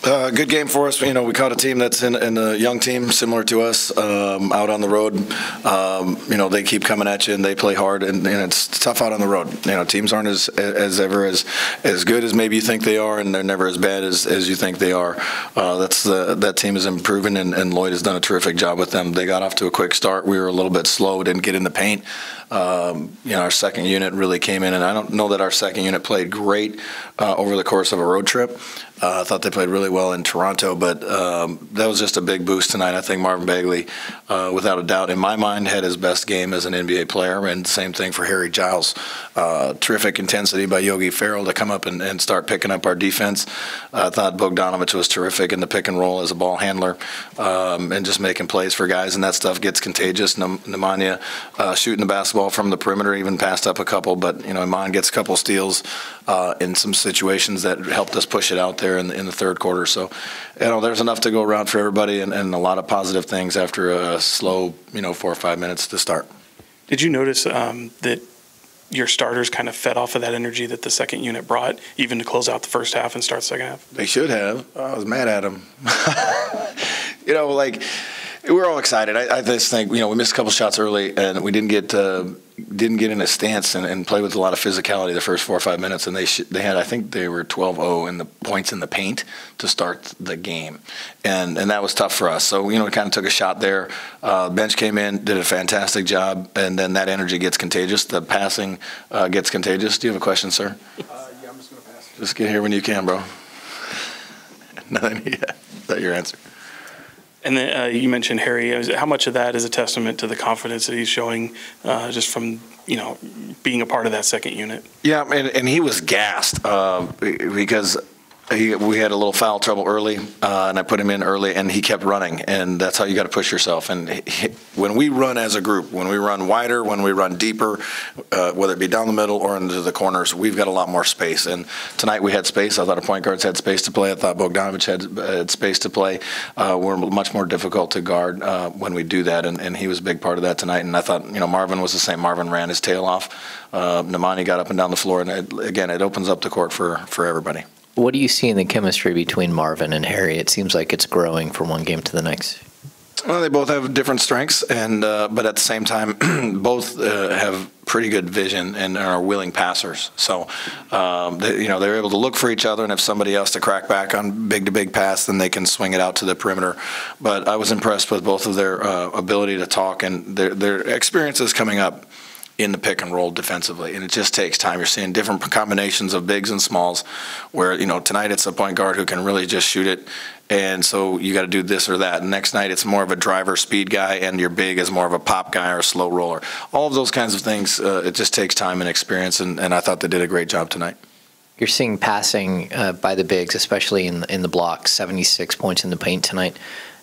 Good game for us. We caught a team that's in a young team similar to us out on the road. They keep coming at you and they play hard, and it's tough out on the road. Teams aren't as good as maybe you think they are, and they're never as bad as you think they are. That team is improving, and Lloyd has done a terrific job with them. They got off to a quick start. We were a little bit slow, didn't get in the paint. Our second unit really came in, and I don't know that our second unit played great over the course of a road trip. I thought they played really well in Toronto, but that was just a big boost tonight. I think Marvin Bagley, without a doubt, in my mind, had his best game as an NBA player, and same thing for Harry Giles. Terrific intensity by Yogi Ferrell to come up and start picking up our defense. I thought Bogdanovich was terrific in the pick and roll as a ball handler and just making plays for guys, and that stuff gets contagious. Nemanja shooting the basketball from the perimeter, even passed up a couple, but Iman gets a couple steals in some situations that helped us push it out there in the third quarter. So, there's enough to go around for everybody, and a lot of positive things after a slow, 4 or 5 minutes to start. Did you notice that your starters kind of fed off of that energy that the second unit brought, even to close out the first half and start the second half? They should have. I was mad at them. We're all excited. I just think we missed a couple shots early, and we didn't get in a stance and play with a lot of physicality the first 4 or 5 minutes. And they had, I think they were 12-0 in the points in the paint to start the game, and that was tough for us. So we kind of took a shot there. Bench came in, did a fantastic job, and then that energy gets contagious. The passing gets contagious. Do you have a question, sir? Yeah, I'm just going to pass. Just get here when you can, bro. Nothing. Yeah, is that your answer? And then you mentioned Harry. How much of that is a testament to the confidence that he's showing just from, being a part of that second unit? Yeah, and he was gassed because we had a little foul trouble early, and I put him in early, and he kept running, and that's how you got to push yourself. And when we run as a group, when we run wider, when we run deeper, whether it be down the middle or into the corners, we've got a lot more space. And tonight we had space. I thought our point guards had space to play. I thought Bogdanovich had space to play. We're much more difficult to guard when we do that, and he was a big part of that tonight. And I thought, Marvin was the same. Marvin ran his tail off. Nemanja got up and down the floor, and it opens up the court for everybody. What do you see in the chemistry between Marvin and Harry? It seems like it's growing from one game to the next. Well, they both have different strengths, and but at the same time, both have pretty good vision and are willing passers. So, they're able to look for each other, and if somebody else to crack back on big pass, then they can swing it out to the perimeter. But I was impressed with both of their ability to talk and their experiences coming up in the pick and roll defensively, and it just takes time. You're seeing different combinations of bigs and smalls where, tonight it's a point guard who can really just shoot it, and so you got to do this or that. And next night it's more of a driver speed guy, and your big is more of a pop guy or a slow roller. All of those kinds of things, it just takes time and experience, and I thought they did a great job tonight. You're seeing passing by the bigs, especially in the blocks, 76 points in the paint tonight.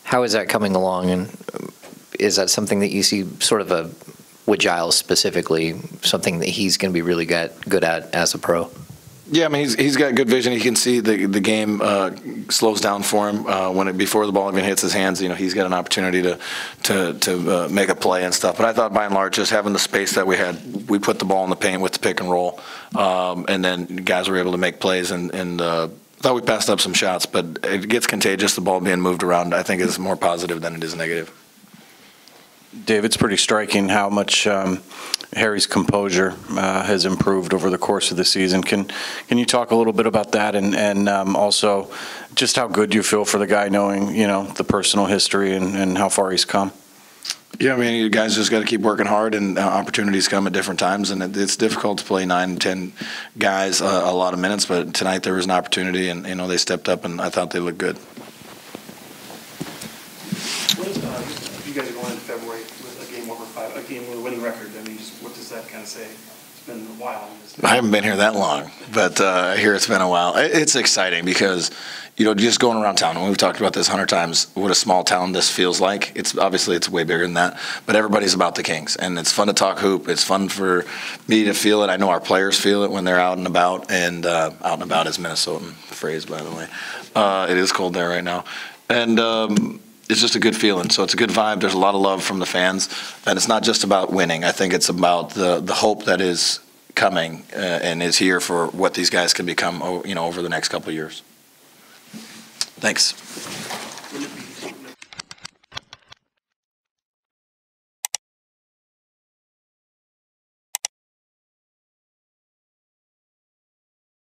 How is that coming along, and is that something that you see sort of with Giles specifically, something that he's going to be really good at as a pro? Yeah, I mean, he's got good vision. He can see the game slows down for him before the ball even hits his hands. He's got an opportunity to make a play and stuff. But I thought by and large, just having the space that we had, we put the ball in the paint with the pick and roll, and then guys were able to make plays and thought we passed up some shots, but it gets contagious. The ball being moved around, I think, is more positive than it is negative. Dave, it's pretty striking how much Harry's composure has improved over the course of the season. Can you talk a little bit about that, and also just how good you feel for the guy, knowing the personal history and how far he's come? Yeah, I mean, you guys just got to keep working hard, and opportunities come at different times, and it's difficult to play 9, 10 guys a lot of minutes. But tonight there was an opportunity, and they stepped up, and I thought they looked good. You guys are going into February with a game with a winning record. I mean, what does that kind of say? It's been a while. I haven't been here that long, but I hear it's been a while. It's exciting because, just going around town, and we've talked about this 100 times, what a small town this feels like. It's way bigger than that, but everybody's about the Kings, and it's fun to talk hoop. It's fun for me to feel it. I know our players feel it when they're out and about, and out and about is Minnesotan phrase, by the way. It is cold there right now, and it's just a good feeling. So it's a good vibe. There's a lot of love from the fans, and it's not just about winning. I think it's about the hope that is coming and is here for what these guys can become, over the next couple of years. Thanks.